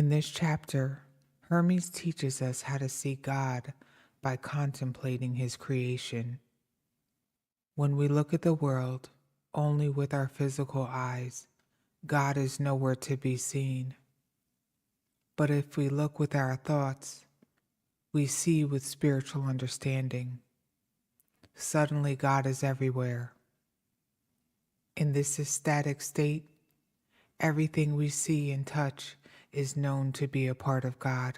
In this chapter, Hermes teaches us how to see God by contemplating his creation. When we look at the world only with our physical eyes, God is nowhere to be seen. But if we look with our thoughts, we see with spiritual understanding. Suddenly God is everywhere. In this ecstatic state, everything we see and touch is known to be a part of God,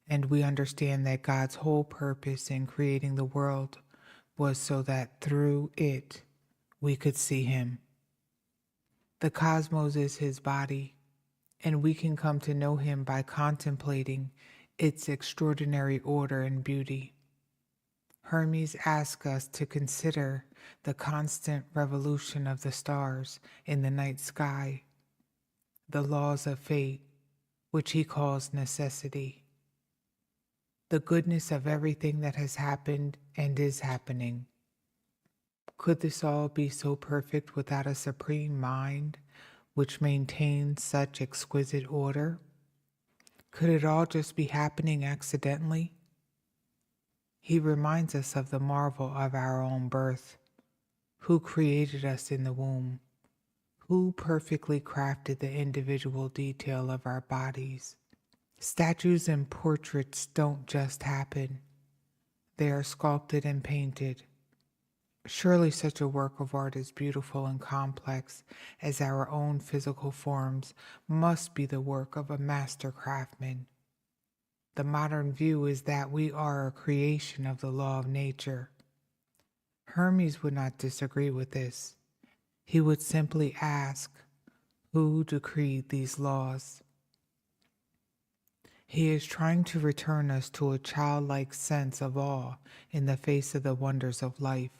and we understand that God's whole purpose in creating the world was so that through it we could see him. The cosmos is his body, and we can come to know him by contemplating its extraordinary order and beauty. Hermes asks us to consider the constant revolution of the stars in the night sky, the laws of fate, which he calls necessity, the goodness of everything that has happened and is happening. Could this all be so perfect without a supreme mind which maintains such exquisite order? Could it all just be happening accidentally? He reminds us of the marvel of our own birth. Who created us in the womb? Who perfectly crafted the individual detail of our bodies? Statues and portraits don't just happen. They are sculpted and painted. Surely such a work of art as beautiful and complex as our own physical forms must be the work of a master craftsman. The modern view is that we are a creation of the law of nature. Hermes would not disagree with this. He would simply ask, who decreed these laws? He is trying to return us to a childlike sense of awe in the face of the wonders of life.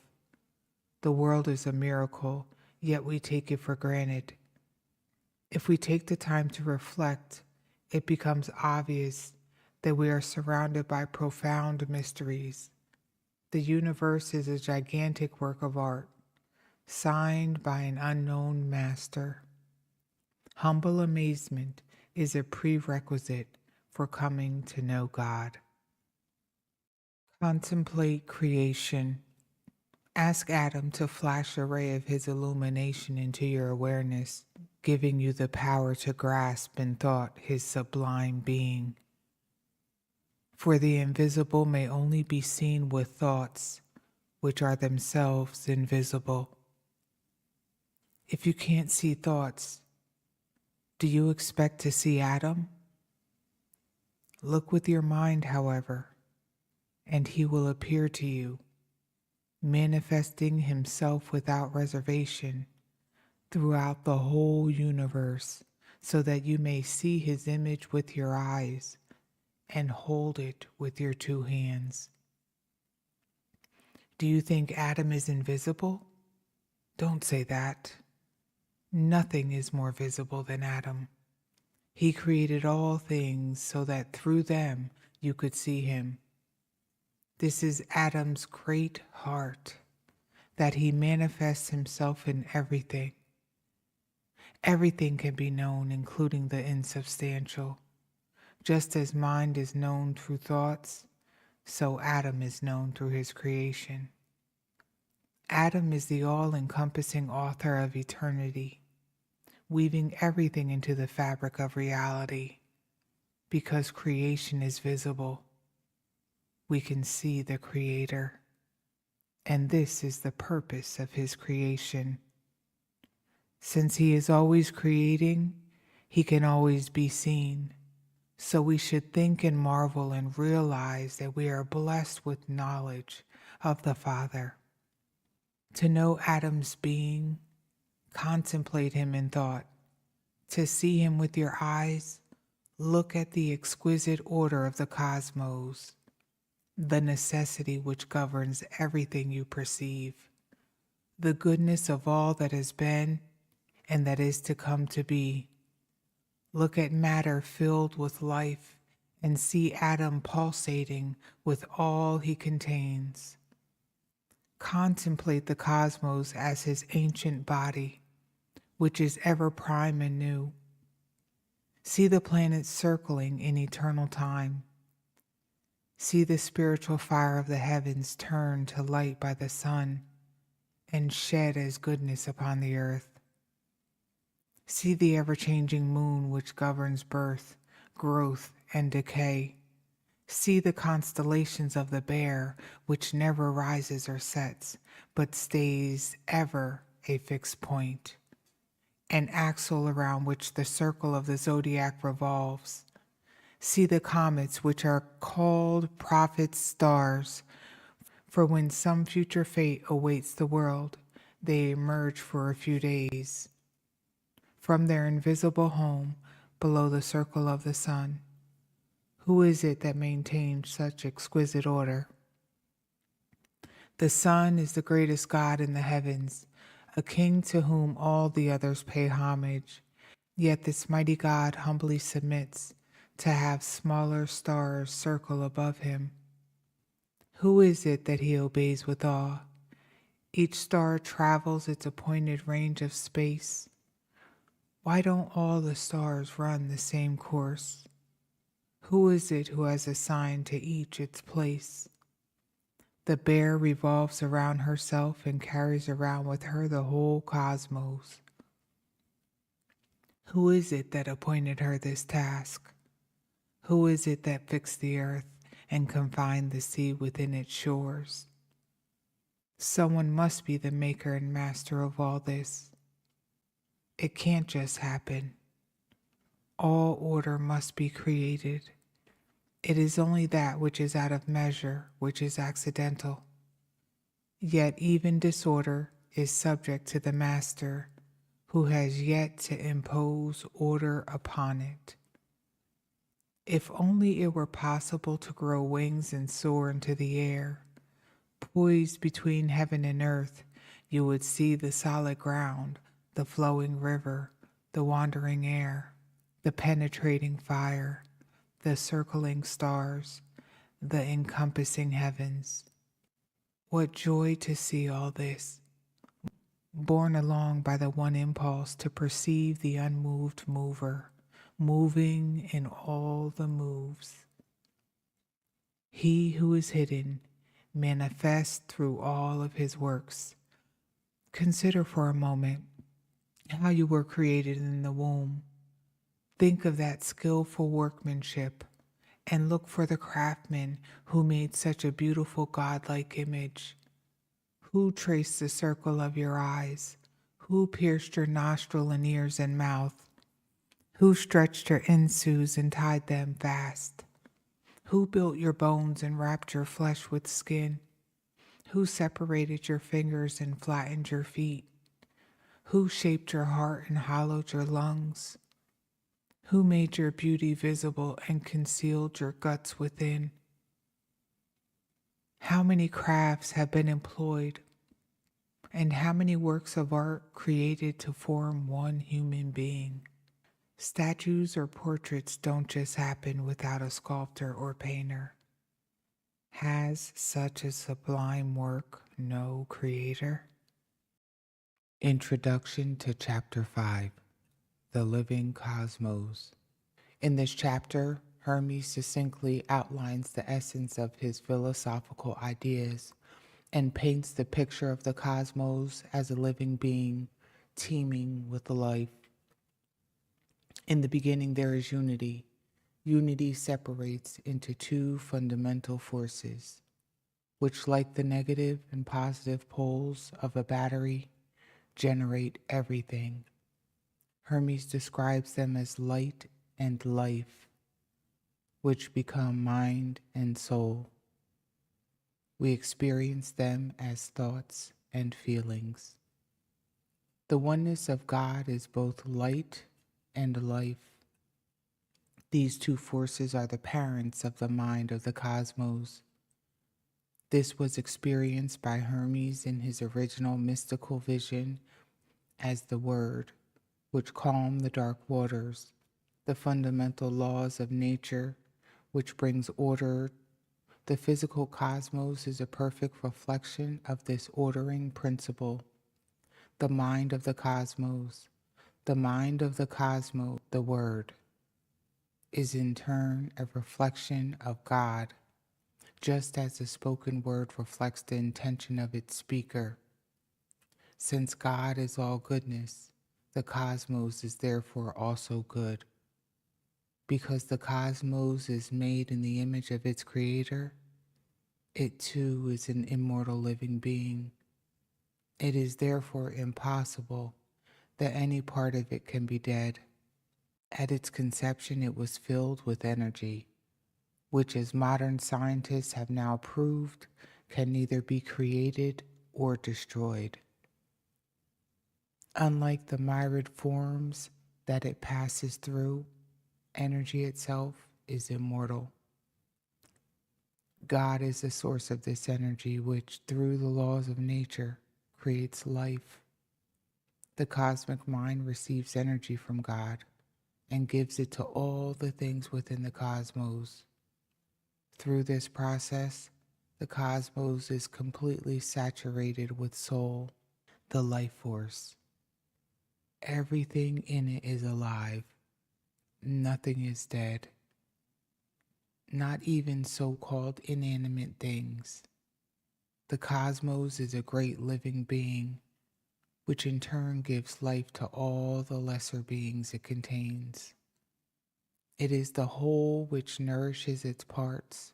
The world is a miracle, yet we take it for granted. If we take the time to reflect, it becomes obvious that we are surrounded by profound mysteries. The universe is a gigantic work of art, signed by an unknown master. Humble amazement is a prerequisite for coming to know God. Contemplate creation. Ask Adam to flash a ray of his illumination into your awareness, giving you the power to grasp in thought his sublime being. For the invisible may only be seen with thoughts, which are themselves invisible. If you can't see thoughts, do you expect to see Adam? Look with your mind, however, and he will appear to you, manifesting himself without reservation throughout the whole universe, so that you may see his image with your eyes and hold it with your two hands. Do you think Adam is invisible? Don't say that. Nothing is more visible than Adam. He created all things so that through them you could see him. This is Adam's great heart, that he manifests himself in everything. Everything can be known, including the insubstantial. Just as mind is known through thoughts, so Adam is known through his creation. Adam is the all-encompassing author of eternity, weaving everything into the fabric of reality. Because creation is visible, we can see the Creator. And this is the purpose of his creation. Since he is always creating, he can always be seen. So we should think and marvel and realize that we are blessed with knowledge of the Father. To know Adam's being, contemplate him in thought. To see him with your eyes, look at the exquisite order of the cosmos, the necessity which governs everything you perceive, the goodness of all that has been and that is to come to be. Look at matter filled with life and see Adam pulsating with all he contains. Contemplate the cosmos as his ancient body, which is ever prime and new. See the planets circling in eternal time. See the spiritual fire of the heavens turn to light by the sun and shed as goodness upon the earth. See the ever-changing moon which governs birth, growth, and decay. See the constellations of the Bear, which never rises or sets, but stays ever a fixed point, an axle around which the circle of the zodiac revolves. See the comets, which are called prophet stars, for when some future fate awaits the world, they emerge for a few days from their invisible home below the circle of the sun. Who is it that maintains such exquisite order? The sun is the greatest god in the heavens, a king to whom all the others pay homage. Yet this mighty god humbly submits to have smaller stars circle above him. Who is it that he obeys with awe? Each star travels its appointed range of space. Why don't all the stars run the same course? Who is it who has assigned to each its place? The Bear revolves around herself and carries around with her the whole cosmos. Who is it that appointed her this task? Who is it that fixed the earth and confined the sea within its shores? Someone must be the maker and master of all this. It can't just happen. All order must be created. It is only that which is out of measure which is accidental. Yet even disorder is subject to the master, who has yet to impose order upon it. If only it were possible to grow wings and soar into the air, poised between heaven and earth, you would see the solid ground, the flowing river, the wandering air, the penetrating fire, the circling stars, the encompassing heavens. What joy to see all this, borne along by the one impulse to perceive the unmoved mover, moving in all the moves. He who is hidden manifests through all of his works. Consider for a moment how you were created in the womb. Think of that skillful workmanship and look for the craftsman who made such a beautiful godlike image. Who traced the circle of your eyes? Who pierced your nostril and ears and mouth? Who stretched your insides and tied them fast? Who built your bones and wrapped your flesh with skin? Who separated your fingers and flattened your feet? Who shaped your heart and hollowed your lungs? Who made your beauty visible and concealed your guts within? How many crafts have been employed, and how many works of art created to form one human being? Statues or portraits don't just happen without a sculptor or painter. Has such a sublime work no creator? Introduction to Chapter 5, The Living Cosmos. In this chapter, Hermes succinctly outlines the essence of his philosophical ideas and paints the picture of the cosmos as a living being teeming with life. In the beginning, there is unity. Unity separates into two fundamental forces, which, like the negative and positive poles of a battery, generate everything. Hermes describes them as light and life, which become mind and soul. We experience them as thoughts and feelings. The oneness of God is both light and life. These two forces are the parents of the mind of the cosmos. This was experienced by Hermes in his original mystical vision as the Word, which calmed the dark waters, the fundamental laws of nature, which brings order. The physical cosmos is a perfect reflection of this ordering principle. The mind of the cosmos, the mind of the cosmos, the Word. is in turn a reflection of God, just as the spoken word reflects the intention of its speaker. Since God is all goodness, the cosmos is therefore also good. Because the cosmos is made in the image of its creator, it too is an immortal living being. It is therefore impossible that any part of it can be dead. At its conception, it was filled with energy, which, as modern scientists have now proved, can neither be created or destroyed. Unlike the myriad forms that it passes through, energy itself is immortal. God is the source of this energy, which, through the laws of nature, creates life. The cosmic mind receives energy from God and gives it to all the things within the cosmos. Through this process, the cosmos is completely saturated with soul, the life force. Everything in it is alive. Nothing is dead. Not even so-called inanimate things. The cosmos is a great living being, which in turn gives life to all the lesser beings it contains. It is the whole which nourishes its parts,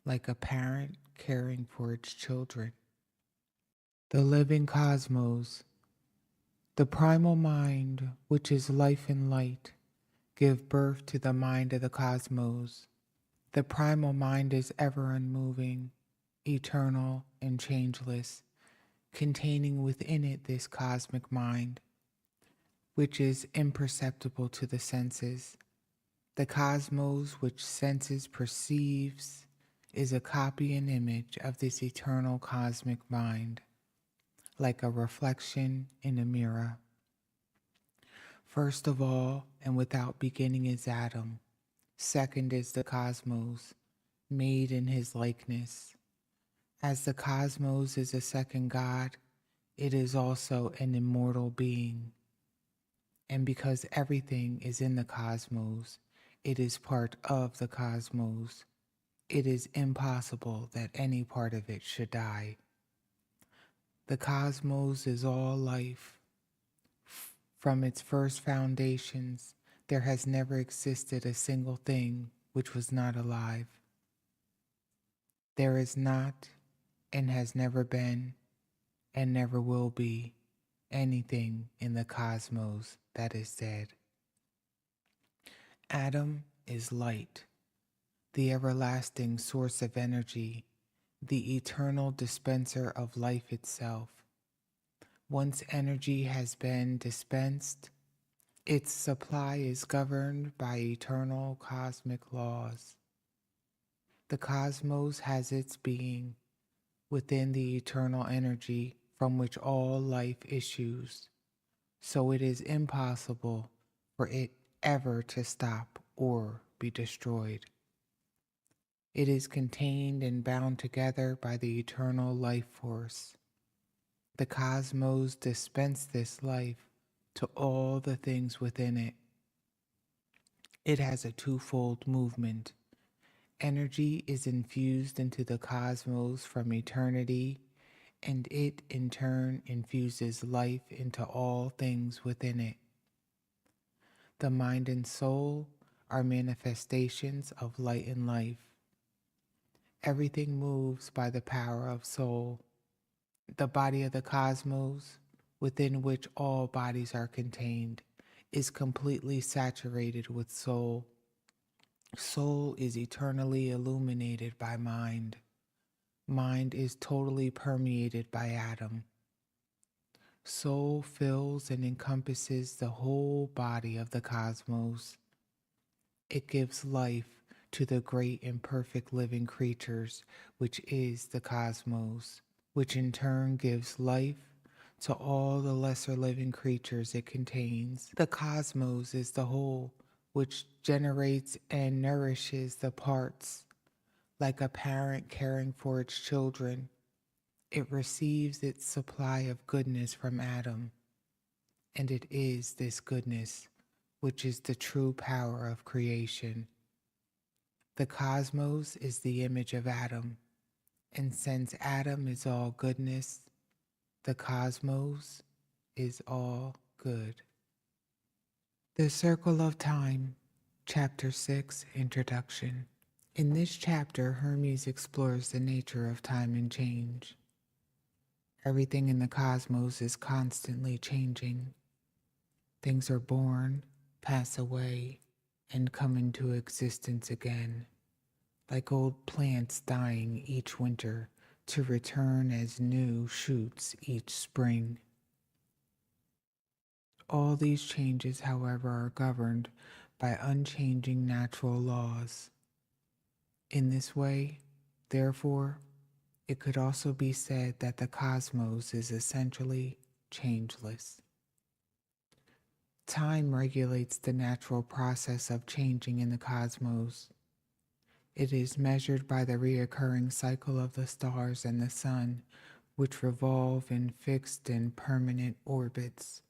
like a parent caring for its children. The living cosmos, the primal mind, which is life and light, give birth to the mind of the cosmos. The primal mind is ever unmoving, eternal, and changeless, containing within it this cosmic mind, which is imperceptible to the senses. The cosmos which senses perceives is a copy and image of this eternal cosmic mind, like a reflection in a mirror. First of all, and without beginning, is Adam. Second is the cosmos, made in his likeness. As the cosmos is a second God, it is also an immortal being. And because everything is in the cosmos, it is part of the cosmos. It is impossible that any part of it should die. The cosmos is all life. From its first foundations, there has never existed a single thing which was not alive. There is not, and has never been, and never will be, anything in the cosmos that is dead. Adam is light, the everlasting source of energy, the eternal dispenser of life itself. Once energy has been dispensed, its supply is governed by eternal cosmic laws. The cosmos has its being within the eternal energy from which all life issues, so it is impossible for it ever to stop or be destroyed. It is contained and bound together by the eternal life force. The cosmos dispense this life to all the things within it. It has a twofold movement. Energy is infused into the cosmos from eternity, and it in turn infuses life into all things within it. The mind and soul are manifestations of light and life. Everything moves by the power of soul. The body of the cosmos, within which all bodies are contained, is completely saturated with soul. Soul is eternally illuminated by mind. Mind is totally permeated by Adam. Soul fills and encompasses the whole body of the cosmos. It gives life to the great and perfect living creatures, which is the cosmos, which in turn gives life to all the lesser living creatures it contains. The cosmos is the whole, which generates and nourishes the parts. Like a parent caring for its children, it receives its supply of goodness from Adam, and it is this goodness which is the true power of creation. The cosmos is the image of Adam, and since Adam is all goodness, the cosmos is all good. The Circle of Time, Chapter 6, Introduction. In this chapter, Hermes explores the nature of time and change. Everything in the cosmos is constantly changing. Things are born, pass away, and come into existence again, like old plants dying each winter to return as new shoots each spring. All these changes, however, are governed by unchanging natural laws. In this way, therefore, it could also be said that the cosmos is essentially changeless. Time regulates the natural process of changing in the cosmos. It is measured by the recurring cycle of the stars and the sun, which revolve in fixed and permanent orbits.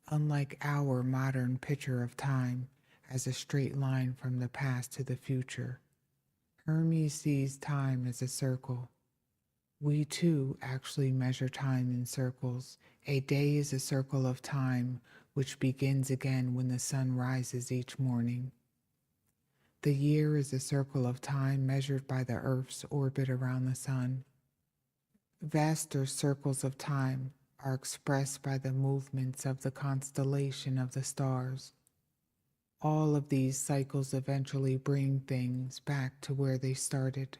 Unlike our modern picture of time as a straight line from the past to the future, Hermes sees time as a circle. We too actually measure time in circles. A day is a circle of time which begins again when the sun rises each morning. The year is a circle of time measured by the Earth's orbit around the sun. Vaster circles of time are expressed by the movements of the constellation of the stars. All of these cycles eventually bring things back to where they started.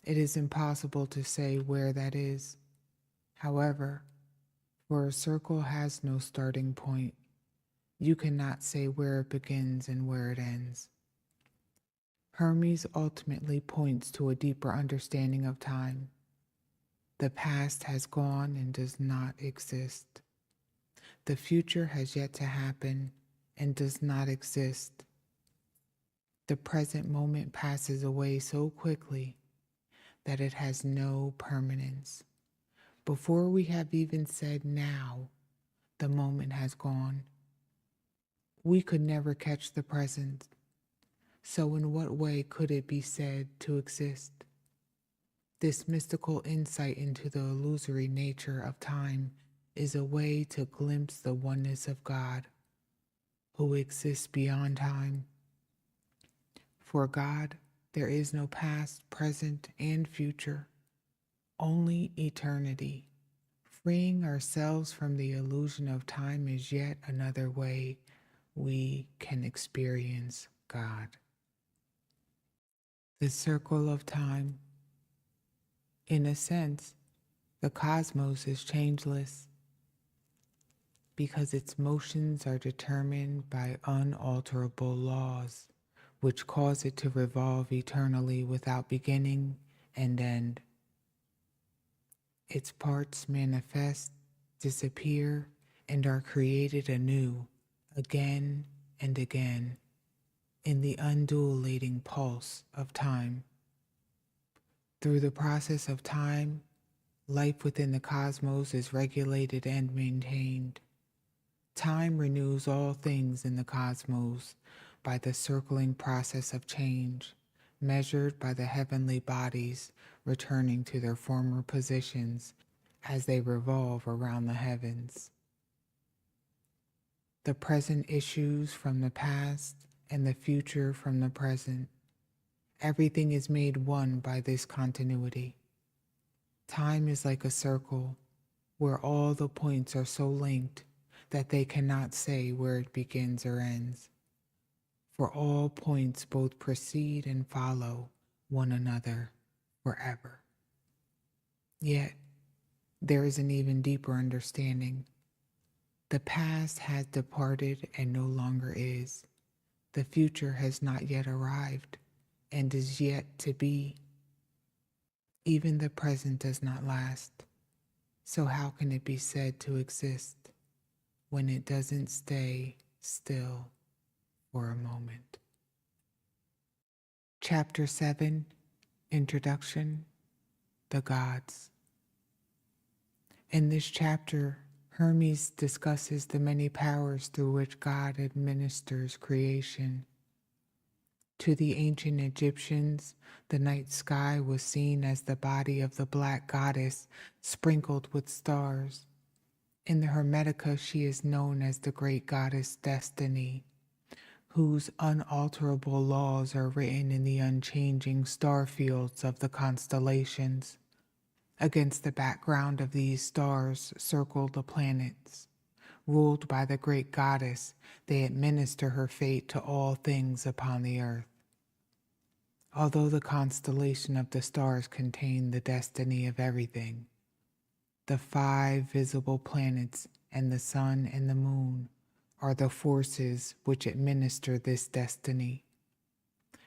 It is impossible to say where that is. However, for a circle has no starting point, you cannot say where it begins and where it ends. Hermes ultimately points to a deeper understanding of time. The past has gone and does not exist. The future has yet to happen and does not exist. The present moment passes away so quickly that it has no permanence. Before we have even said now, the moment has gone. We could never catch the present, so in what way could it be said to exist? This mystical insight into the illusory nature of time is a way to glimpse the oneness of God, who exists beyond time. For God, there is no past, present, and future, only eternity. Freeing ourselves from the illusion of time is yet another way we can experience God. The circle of time. In a sense, the cosmos is changeless because its motions are determined by unalterable laws, which cause it to revolve eternally without beginning and end. Its parts manifest, disappear, and are created anew, again and again, in the undulating pulse of time. Through the process of time, life within the cosmos is regulated and maintained. Time renews all things in the cosmos by the circling process of change, measured by the heavenly bodies returning to their former positions as they revolve around the heavens. The present issues from the past and the future from the present. Everything is made one by this continuity. Time is like a circle where all the points are so linked that they cannot say where it begins or ends. For all points both precede and follow one another forever. Yet, there is an even deeper understanding. The past has departed and no longer is. The future has not yet arrived and is yet to be. Even the present does not last. So how can it be said to exist when it doesn't stay still for a moment? Chapter 7, Introduction, The Gods. In this chapter, Hermes discusses the many powers through which God administers creation. To the ancient Egyptians, the night sky was seen as the body of the black goddess sprinkled with stars. In the Hermetica, she is known as the great goddess Destiny, whose unalterable laws are written in the unchanging star fields of the constellations. Against the background of these stars circle the planets. Ruled by the great goddess, they administer her fate to all things upon the earth. Although the constellation of the stars contain the destiny of everything, the 5 visible planets and the sun and the moon are the forces which administer this destiny.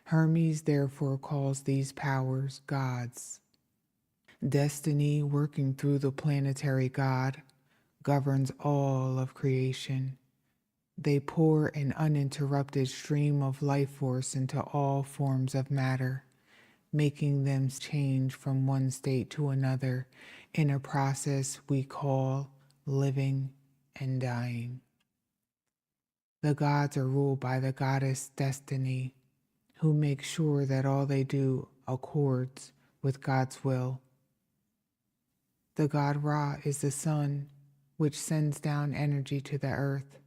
Hermes therefore calls these powers gods. Destiny, working through the planetary god, governs all of creation. They pour an uninterrupted stream of life force into all forms of matter, making them change from one state to another in a process we call living and dying. The gods are ruled by the goddess Destiny, who makes sure that all they do accords with God's will. The god Ra is the sun, which sends down energy to the earth,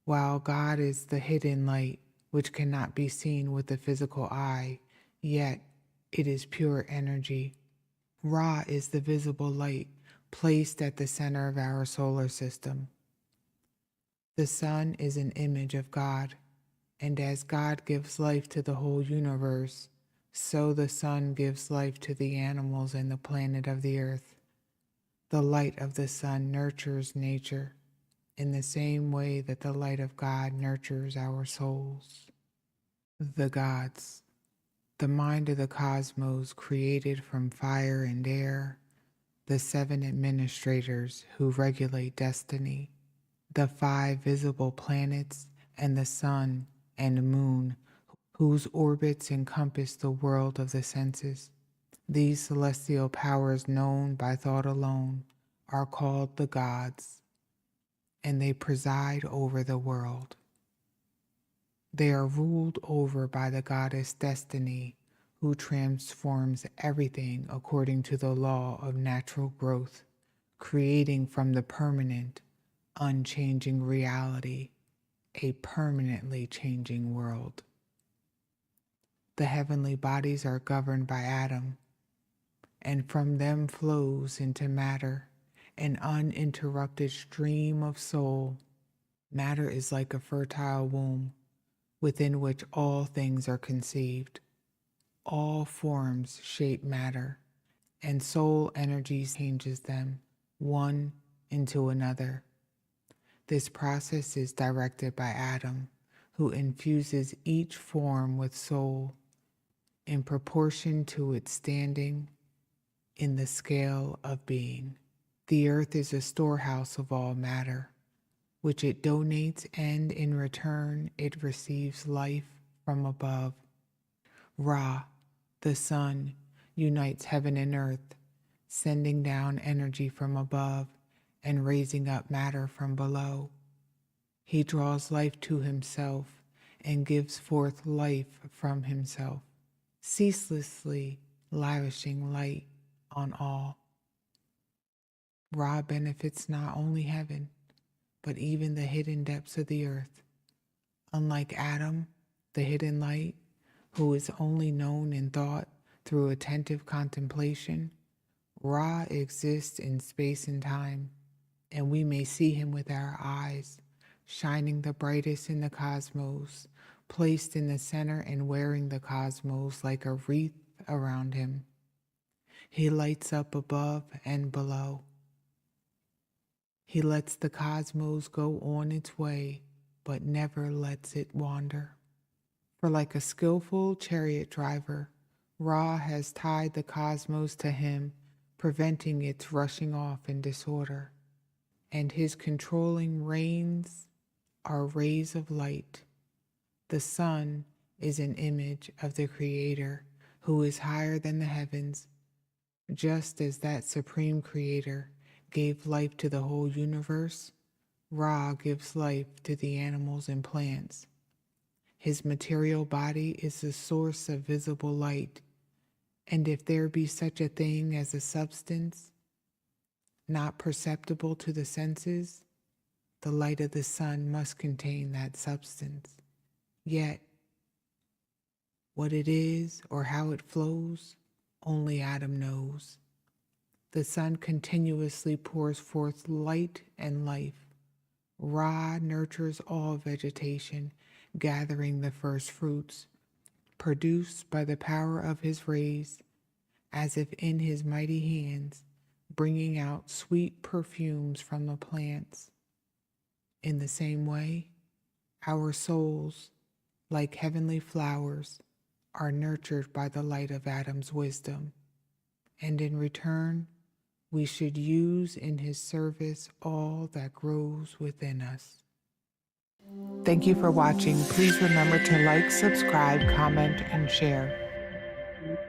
while God is the hidden light, which cannot be seen with the physical eye, yet it is pure energy. Ra is the visible light placed at the center of our solar system. The sun is an image of God, and as God gives life to the whole universe, so the sun gives life to the animals and the planet of the earth. The light of the sun nurtures nature in the same way that the light of God nurtures our souls. The gods, the mind of the cosmos created from fire and air, the 7 administrators who regulate destiny, the 5 visible planets, and the sun and moon whose orbits encompass the world of the senses. These celestial powers, known by thought alone, are called the gods, and they preside over the world. They are ruled over by the goddess Destiny, who transforms everything according to the law of natural growth, creating from the permanent, unchanging reality a permanently changing world. The heavenly bodies are governed by Adam, and from them flows into matter an uninterrupted stream of soul. Matter is like a fertile womb within which all things are conceived. All forms shape matter, and soul energy changes them, one into another. This process is directed by Adam, who infuses each form with soul in proportion to its standing in the scale of being. The earth is a storehouse of all matter, which it donates, and in return it receives life from above. Ra, the sun, unites heaven and earth, sending down energy from above and raising up matter from below. He draws life to himself and gives forth life from himself, ceaselessly lavishing light on all. Ra benefits not only heaven, but even the hidden depths of the earth. Unlike Adam, the hidden light, who is only known in thought through attentive contemplation, Ra exists in space and time, and we may see him with our eyes, shining the brightest in the cosmos, placed in the center and wearing the cosmos like a wreath around him. He lights up above and below. He lets the cosmos go on its way, but never lets it wander. For like a skillful chariot driver, Ra has tied the cosmos to him, preventing its rushing off in disorder. And his controlling reins are rays of light. The sun is an image of the Creator, who is higher than the heavens, just as that supreme Creator gave life to the whole universe, Ra gives life to the animals and plants. His material body is the source of visible light, and if there be such a thing as a substance, not perceptible to the senses, the light of the sun must contain that substance. Yet, what it is or how it flows, only Adam knows. The sun continuously pours forth light and life. Ra nurtures all vegetation, gathering the first fruits, produced by the power of his rays, as if in his mighty hands, bringing out sweet perfumes from the plants. In the same way, our souls, like heavenly flowers, are nurtured by the light of Adam's wisdom, and in return, we should use in his service all that grows within us. Thank you for watching. Please remember to like, subscribe, comment, and share.